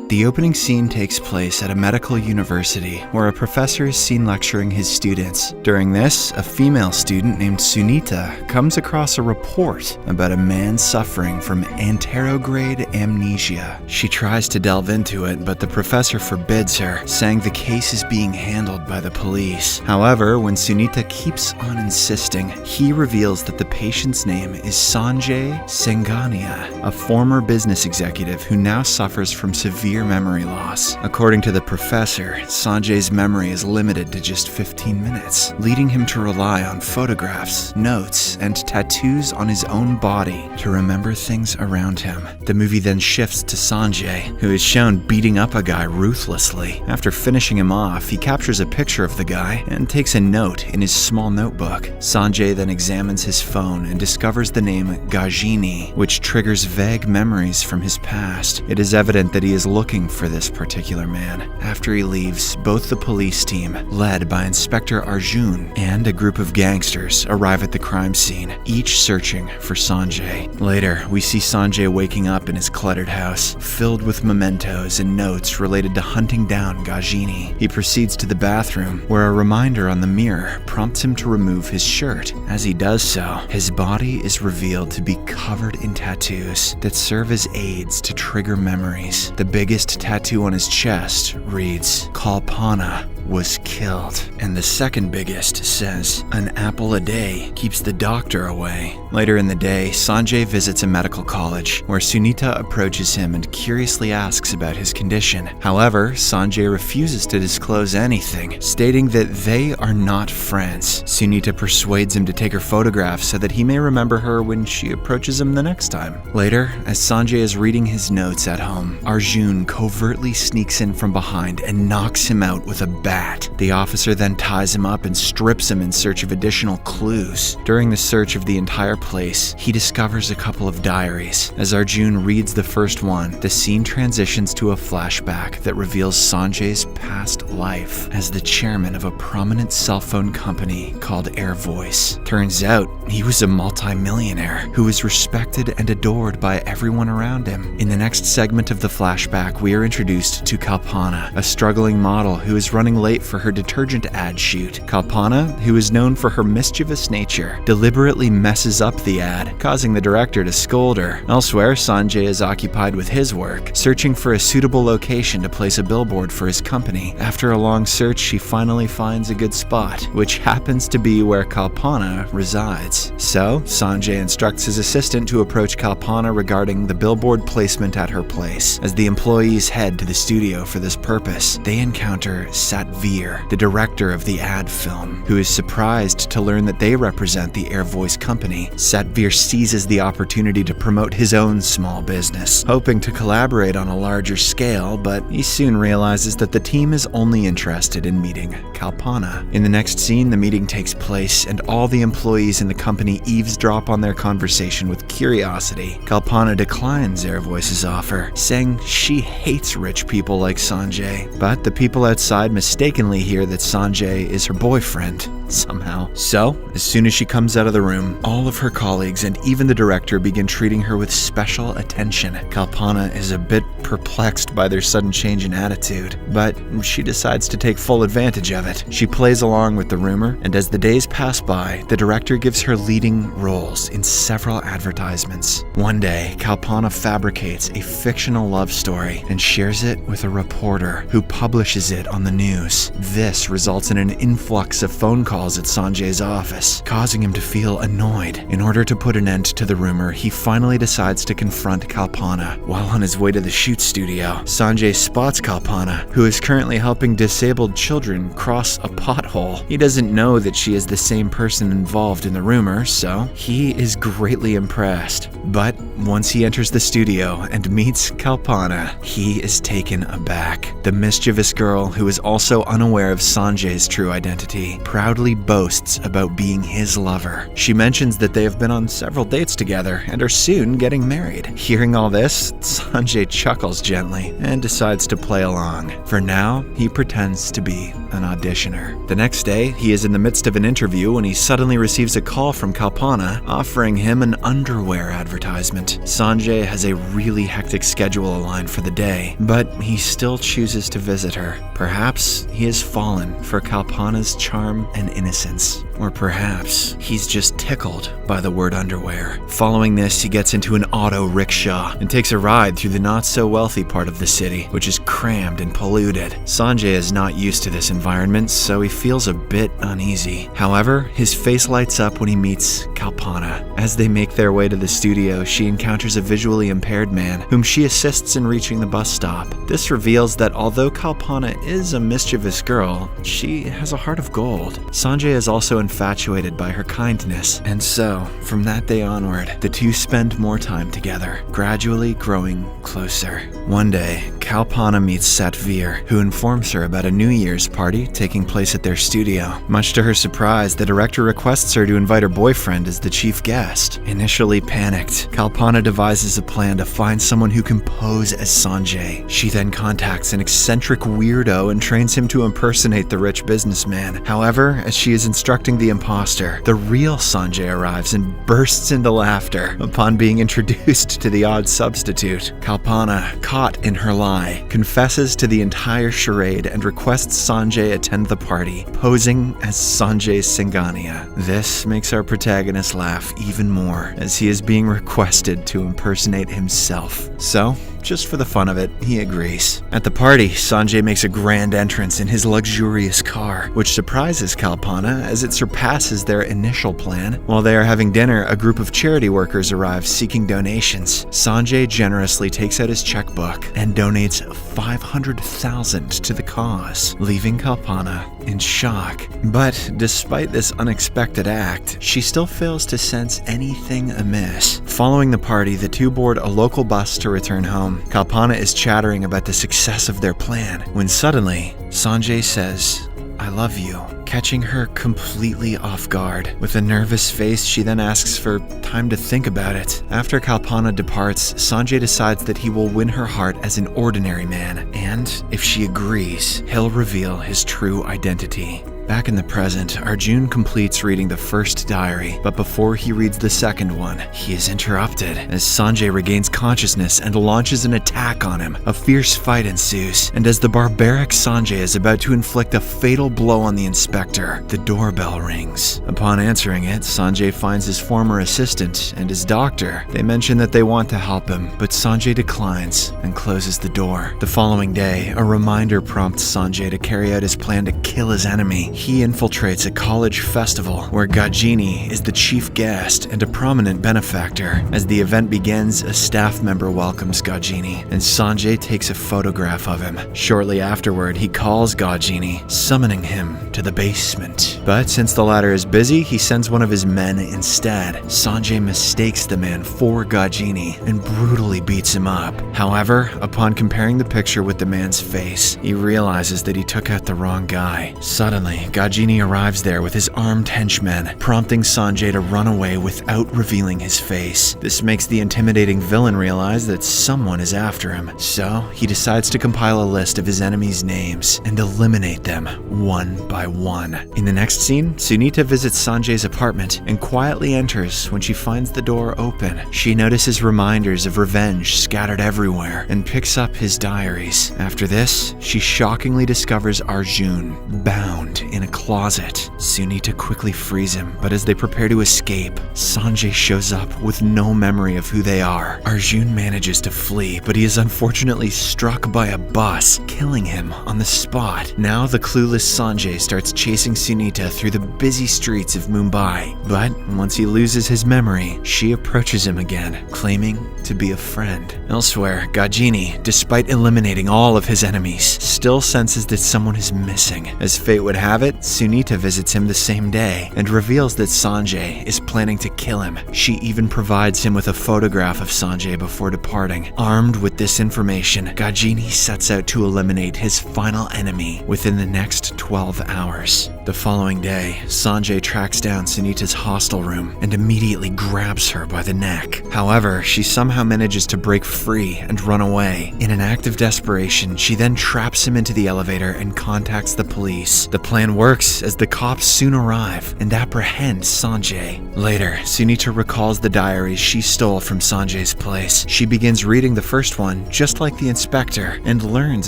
The opening scene takes place at a medical university where a professor is seen lecturing his students. During this, a female student named Sunita comes across a report about a man suffering from anterograde amnesia. She tries to delve into it, but the professor forbids her, saying the case is being handled by the police. However, when Sunita keeps on insisting, he reveals that the patient's name is Sanjay Singhania, a former business executive who now suffers from severe memory loss. According to the professor, Sanjay's memory is limited to just 15 minutes, leading him to rely on photographs, notes, and tattoos on his own body to remember things around him. The movie then shifts to Sanjay, who is shown beating up a guy ruthlessly. After finishing him off, he captures a picture of the guy and takes a note in his small notebook. Sanjay then examines his phone and discovers the name Gajini, which triggers vague memories from his past. It is evident that he is looking for this particular man. After he leaves, both the police team, led by Inspector Arjun, and a group of gangsters arrive at the crime scene, each searching for Sanjay. Later, we see Sanjay waking up in his cluttered house, filled with mementos and notes related to hunting down Gajini. He proceeds to the bathroom, where a reminder on the mirror prompts him to remove his shirt. As he does so, his body is revealed to be covered in tattoos that serve as aids to trigger memories. The biggest tattoo on his chest reads, "Kalpana was killed," and the second biggest says, "An apple a day keeps the doctor away." Later in the day, Sanjay visits a medical college, where Sunita approaches him and curiously asks about his condition. However, Sanjay refuses to disclose anything, stating that they are not friends. Sunita persuades him to take her photograph so that he may remember her when she approaches him the next time. Later, as Sanjay is reading his notes at home, Arjun covertly sneaks in from behind and knocks him out with a bat. The officer then ties him up and strips him in search of additional clues. During the search of the entire place, he discovers a couple of diaries. As Arjun reads the first one, the scene transitions to a flashback that reveals Sanjay's past life as the chairman of a prominent cell phone company called AirVoice. Turns out, he was a multi-millionaire who was respected and adored by everyone around him. In the next segment of the flashback, we are introduced to Kalpana, a struggling model who is running late for her detergent ad shoot. Kalpana, who is known for her mischievous nature, deliberately messes up the ad, causing the director to scold her. Elsewhere, Sanjay is occupied with his work, searching for a suitable location to place a billboard for his company. After a long search, she finally finds a good spot, which happens to be where Kalpana resides. So, Sanjay instructs his assistant to approach Kalpana regarding the billboard placement at her place. As the employees head to the studio for this purpose, they encounter Satvir, the director of the ad film, who is surprised to learn that they represent the AirVoice company. Satvir seizes the opportunity to promote his own small business, hoping to collaborate on a larger scale, but he soon realizes that the team is only interested in meeting Kalpana. In the next scene, the meeting takes place, and all the employees in the company eavesdrop on their conversation with curiosity. Kalpana declines AirVoice's offer, saying she hates rich people like Sanjay, but the people outside mistakenly hear that Sanjay is her boyfriend somehow. So, as soon as she comes out of the room, all of her colleagues and even the director begin treating her with special attention. Kalpana is a bit perplexed by their sudden change in attitude, but she decides to take full advantage of it. She plays along with the rumor, and as the days pass by, the director gives her leading roles in several advertisements. One day, Kalpana fabricates a fictional love story and shares it with a reporter who publishes it on the news. This results in an influx of phone calls at Sanjay's office, causing him to feel annoyed. In order to put an end to the rumor, he finally decides to confront Kalpana. While on his way to the shoot studio, Sanjay spots Kalpana, who is currently helping disabled children cross a pothole. He doesn't know that she is the same person involved in the rumor, so he is greatly impressed. But once he enters the studio and meets Kalpana, he is taken aback. The mischievous girl, who is also unaware of Sanjay's true identity, proudly boasts about being his lover. She mentions that they have been on several dates together and are soon getting married. Hearing all this, Sanjay chuckles gently and decides to play along. For now, he pretends to be an auditioner. The next day, he is in the midst of an interview when he suddenly receives a call from Kalpana offering him an underwear advertisement. Sanjay has a really hectic schedule aligned for the day, but he still chooses to visit her. Perhaps he has fallen for Kalpana's charm and innocence. Or perhaps he's just tickled by the word underwear. Following this, he gets into an auto rickshaw and takes a ride through the not-so-wealthy part of the city, which is crammed and polluted. Sanjay is not used to this environment, so he feels a bit uneasy. However, his face lights up when he meets Kalpana. As they make their way to the studio, she encounters a visually impaired man, whom she assists in reaching the bus stop. This reveals that although Kalpana is a mischievous girl, she has a heart of gold. Sanjay is also infatuated by her kindness, and so, from that day onward, the two spend more time together, gradually growing closer. One day, Kalpana meets Satvir, who informs her about a New Year's party taking place at their studio. Much to her surprise, the director requests her to invite her boyfriend as the chief guest. Initially panicked, Kalpana devises a plan to find someone who can pose as Sanjay. She then contacts an eccentric weirdo and trains him to impersonate the rich businessman. However, as she is instructing the imposter, the real Sanjay arrives and bursts into laughter upon being introduced to the odd substitute. Kalpana, caught in her lie, confesses to the entire charade and requests Sanjay attend the party, posing as Sanjay Singhania. This makes our protagonist laugh even more, as he is being requested to impersonate himself. So, just for the fun of it, he agrees. At the party, Sanjay makes a grand entrance in his luxurious car, which surprises Kalpana as it surpasses their initial plan. While they are having dinner, a group of charity workers arrive seeking donations. Sanjay generously takes out his checkbook and donates $500,000 to the cause, leaving Kalpana in shock. But despite this unexpected act, she still fails to sense anything amiss. Following the party, the two board a local bus to return home. Kalpana is chattering about the success of their plan, when suddenly, Sanjay says, "I love you," catching her completely off guard. With a nervous face, she then asks for time to think about it. After Kalpana departs, Sanjay decides that he will win her heart as an ordinary man, and if she agrees, he'll reveal his true identity. Back in the present, Arjun completes reading the first diary, but before he reads the second one, he is interrupted as Sanjay regains consciousness and launches an attack on him. A fierce fight ensues, and as the barbaric Sanjay is about to inflict a fatal blow on the inspector, the doorbell rings. Upon answering it, Sanjay finds his former assistant and his doctor. They mention that they want to help him, but Sanjay declines and closes the door. The following day, a reminder prompts Sanjay to carry out his plan to kill his enemy. He infiltrates a college festival where Gajini is the chief guest and a prominent benefactor. As the event begins, a staff member welcomes Gajini, and Sanjay takes a photograph of him. Shortly afterward, he calls Gajini, summoning him to the basement. But since the latter is busy, he sends one of his men instead. Sanjay mistakes the man for Gajini and brutally beats him up. However, upon comparing the picture with the man's face, he realizes that he took out the wrong guy. Suddenly, Gajini arrives there with his armed henchmen, prompting Sanjay to run away without revealing his face. This makes the intimidating villain realize that someone is after him, so he decides to compile a list of his enemies' names and eliminate them one by one. In the next scene, Sunita visits Sanjay's apartment and quietly enters when she finds the door open. She notices reminders of revenge scattered everywhere and picks up his diaries. After this, she shockingly discovers Arjun bound in a closet. Sunita quickly frees him, but as they prepare to escape, Sanjay shows up with no memory of who they are. Arjun manages to flee, but he is unfortunately struck by a bus, killing him on the spot. Now the clueless Sanjay starts chasing Sunita through the busy streets of Mumbai, but once he loses his memory, she approaches him again, claiming to be a friend. Elsewhere, Gajini, despite eliminating all of his enemies, still senses that someone is missing. As fate would have it, it, Sunita visits him the same day and reveals that Sanjay is planning to kill him. She even provides him with a photograph of Sanjay before departing. Armed with this information, Gajini sets out to eliminate his final enemy within the next 12 hours. The following day, Sanjay tracks down Sunita's hostel room and immediately grabs her by the neck. However, she somehow manages to break free and run away. In an act of desperation, she then traps him into the elevator and contacts the police. The plan works as the cops soon arrive and apprehend Sanjay. Later, Sunita recalls the diaries she stole from Sanjay's place. She begins reading the first one, just like the inspector, and learns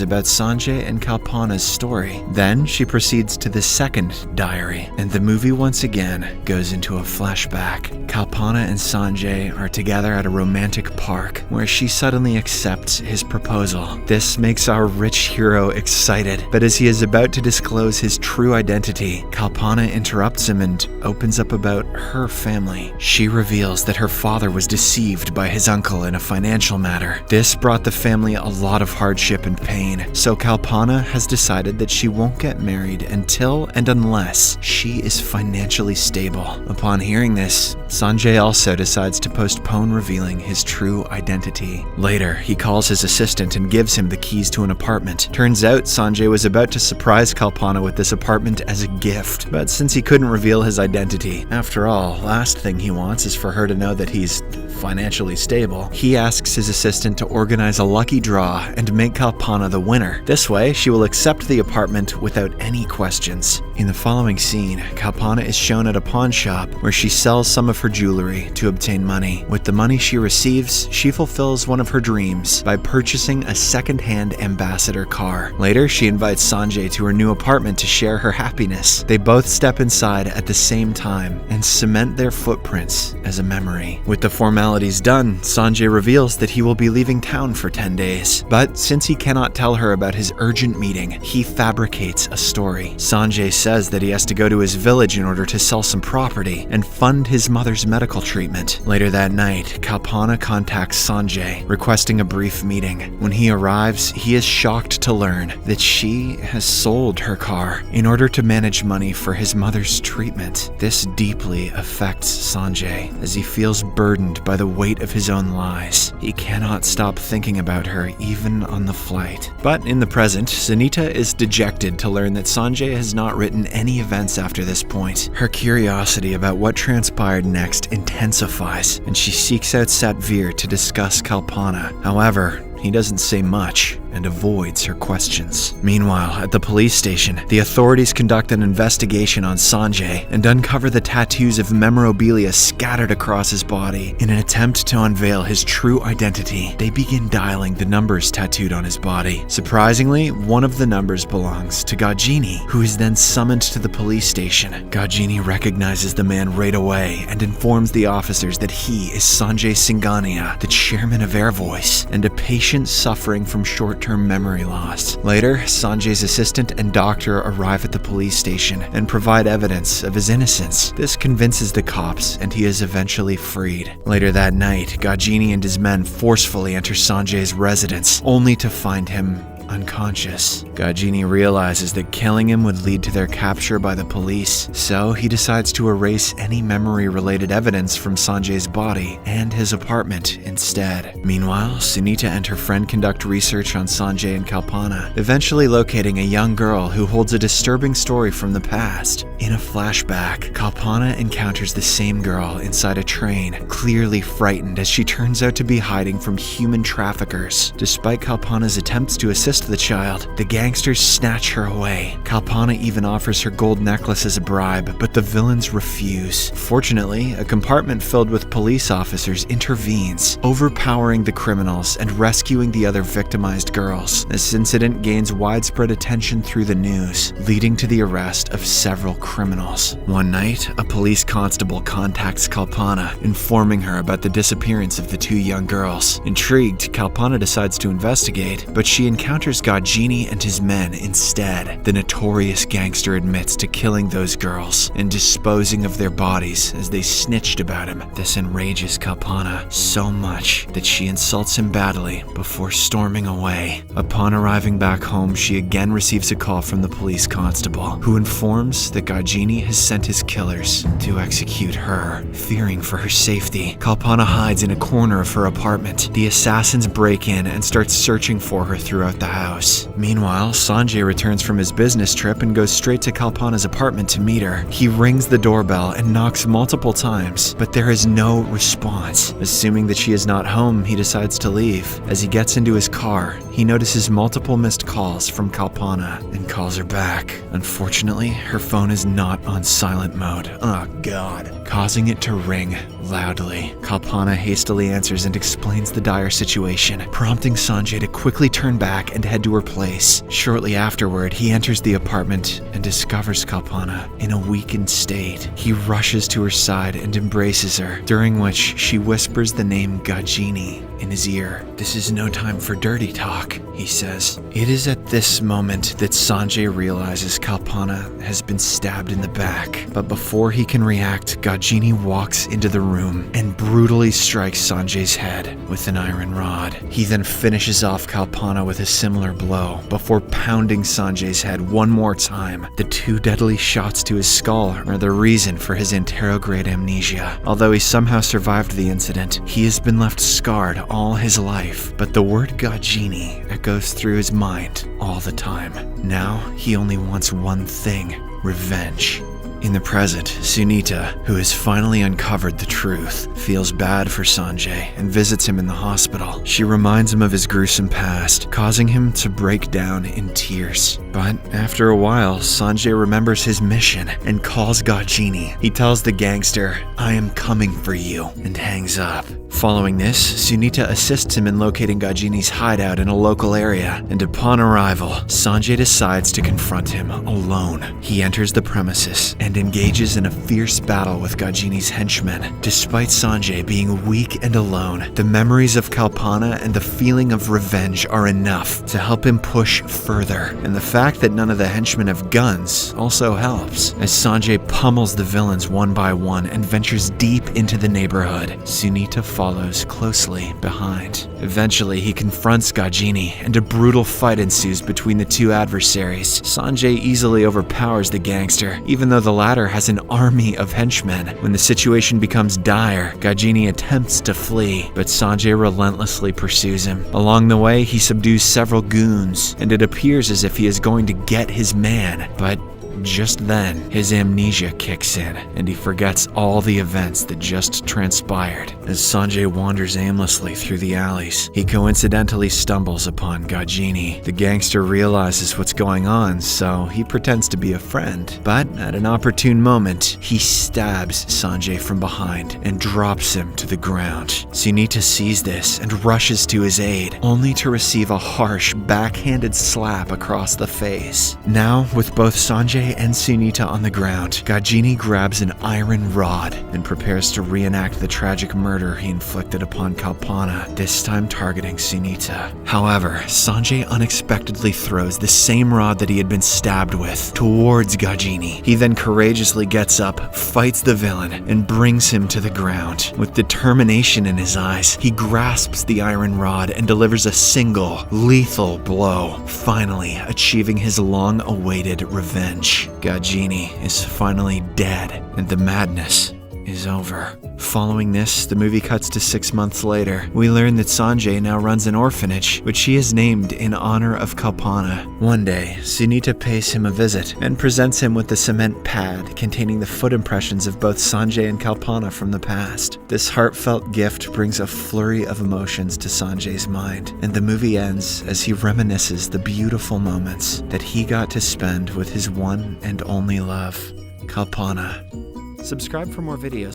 about Sanjay and Kalpana's story. Then she proceeds to the second diary, and the movie once again goes into a flashback. Kalpana and Sanjay are together at a romantic park, where she suddenly accepts his proposal. This makes our rich hero excited, but as he is about to disclose his true identity, Kalpana interrupts him and opens up about her family. She reveals that her father was deceived by his uncle in a financial matter. This brought the family a lot of hardship and pain, so Kalpana has decided that she won't get married until and unless she is financially stable. Upon hearing this, Sanjay also decides to postpone revealing his true identity. Later, he calls his assistant and gives him the keys to an apartment. Turns out Sanjay was about to surprise Kalpana with this apartment as a gift, but since he couldn't reveal his identity, after all, last thing he wants is for her to know that he's financially stable, he asks his assistant to organize a lucky draw and make Kalpana the winner. This way, she will accept the apartment without any questions. In the following scene, Kalpana is shown at a pawn shop where she sells some of her jewelry to obtain money. With the money she receives, she fulfills one of her dreams by purchasing a second-hand ambassador car. Later, she invites Sanjay to her new apartment to share her happiness. They both step inside at the same time and cement their footprints as a memory. With the formalities done, Sanjay reveals that he will be leaving town for 10 days. But since he cannot tell her about his urgent meeting, he fabricates a story. Sanjay says that he has to go to his village in order to sell some property and fund his mother's medical treatment. Later that night, Kalpana contacts Sanjay, requesting a brief meeting. When he arrives, he is shocked to learn that she has sold her car in order to manage money for his mother's treatment. This deeply affects Sanjay as he feels burdened by the weight of his own lies. He cannot stop thinking about her even on the flight. But in the present, Sunita is dejected to learn that Sanjay has not written any events after this point. Her curiosity about what transpired next intensifies, and she seeks out Satvir to discuss Kalpana. However, he doesn't say much and avoids her questions. Meanwhile, at the police station, the authorities conduct an investigation on Sanjay and uncover the tattoos of memorabilia scattered across his body. In an attempt to unveil his true identity, they begin dialing the numbers tattooed on his body. Surprisingly, one of the numbers belongs to Gajini, who is then summoned to the police station. Gajini recognizes the man right away and informs the officers that he is Sanjay Singhania, the chairman of Air Voice, and a patient suffering from short-term memory loss. Later, Sanjay's assistant and doctor arrive at the police station and provide evidence of his innocence. This convinces the cops, and he is eventually freed. Later that night, Gajini and his men forcefully enter Sanjay's residence, only to find him unconscious. Gajini realizes that killing him would lead to their capture by the police, so he decides to erase any memory-related evidence from Sanjay's body and his apartment instead. Meanwhile, Sunita and her friend conduct research on Sanjay and Kalpana, eventually locating a young girl who holds a disturbing story from the past. In a flashback, Kalpana encounters the same girl inside a train, clearly frightened as she turns out to be hiding from human traffickers. Despite Kalpana's attempts to assist the child, the gangsters snatch her away. Kalpana even offers her gold necklace as a bribe, but the villains refuse. Fortunately, a compartment filled with police officers intervenes, overpowering the criminals and rescuing the other victimized girls. This incident gains widespread attention through the news, leading to the arrest of several criminals. One night, a police constable contacts Kalpana, informing her about the disappearance of the two young girls. Intrigued, Kalpana decides to investigate, but she encounters encounters Gajini and his men instead. The notorious gangster admits to killing those girls and disposing of their bodies as they snitched about him. This enrages Kalpana so much that she insults him badly before storming away. Upon arriving back home, she again receives a call from the police constable, who informs that Gajini has sent his killers to execute her. Fearing for her safety, Kalpana hides in a corner of her apartment. The assassins break in and start searching for her throughout the house. Meanwhile, Sanjay returns from his business trip and goes straight to Kalpana's apartment to meet her. He rings the doorbell and knocks multiple times, but there is no response. Assuming that she is not home, he decides to leave. As he gets into his car, he notices multiple missed calls from Kalpana and calls her back. Unfortunately, her phone is not on silent mode. Oh god. Causing it to ring loudly. Kalpana hastily answers and explains the dire situation, prompting Sanjay to quickly turn back and head to her place. Shortly afterward, he enters the apartment and discovers Kalpana in a weakened state. He rushes to her side and embraces her, during which she whispers the name Gajini in his ear. "This is no time for dirty talk," he says. It is at this moment that Sanjay realizes Kalpana has been stabbed in the back. But before he can react, Gajini walks into the room and brutally strikes Sanjay's head with an iron rod. He then finishes off Kalpana with a similar blow before pounding Sanjay's head one more time. The two deadly shots to his skull are the reason for his anterograde amnesia. Although he somehow survived the incident, he has been left scarred all his life, but the word Gajini echoes through his mind all the time. Now, he only wants one thing: revenge. In the present, Sunita, who has finally uncovered the truth, feels bad for Sanjay and visits him in the hospital. She reminds him of his gruesome past, causing him to break down in tears. But after a while, Sanjay remembers his mission and calls Gajini. He tells the gangster, "I am coming for you," and hangs up. Following this, Sunita assists him in locating Gajini's hideout in a local area, and upon arrival, Sanjay decides to confront him alone. He enters the premises and engages in a fierce battle with Gajini's henchmen. Despite Sanjay being weak and alone, the memories of Kalpana and the feeling of revenge are enough to help him push further, and the fact that none of the henchmen have guns also helps. As Sanjay pummels the villains one by one and ventures deep into the neighborhood, Sunita follows closely behind. Eventually, he confronts Gajini, and a brutal fight ensues between the two adversaries. Sanjay easily overpowers the gangster, even though the latter has an army of henchmen. When the situation becomes dire, Gajini attempts to flee, but Sanjay relentlessly pursues him. Along the way, he subdues several goons, and it appears as if he is going to get his man, but just then, his amnesia kicks in, and he forgets all the events that just transpired. As Sanjay wanders aimlessly through the alleys, he coincidentally stumbles upon Gajini. The gangster realizes what's going on, so he pretends to be a friend. But at an opportune moment, he stabs Sanjay from behind and drops him to the ground. Sunita sees this and rushes to his aid, only to receive a harsh, backhanded slap across the face. Now, with both Sanjay and Sunita on the ground, Gajini grabs an iron rod and prepares to reenact the tragic murder he inflicted upon Kalpana, this time targeting Sunita. However, Sanjay unexpectedly throws the same rod that he had been stabbed with towards Gajini. He then courageously gets up, fights the villain, and brings him to the ground. With determination in his eyes, he grasps the iron rod and delivers a single, lethal blow, finally achieving his long-awaited revenge. Gajini is finally dead, and the madness is over. Following this, the movie cuts to 6 months later. We learn that Sanjay now runs an orphanage, which he has named in honor of Kalpana. One day, Sunita pays him a visit and presents him with the cement pad containing the foot impressions of both Sanjay and Kalpana from the past. This heartfelt gift brings a flurry of emotions to Sanjay's mind, and the movie ends as he reminisces the beautiful moments that he got to spend with his one and only love, Kalpana. Subscribe for more videos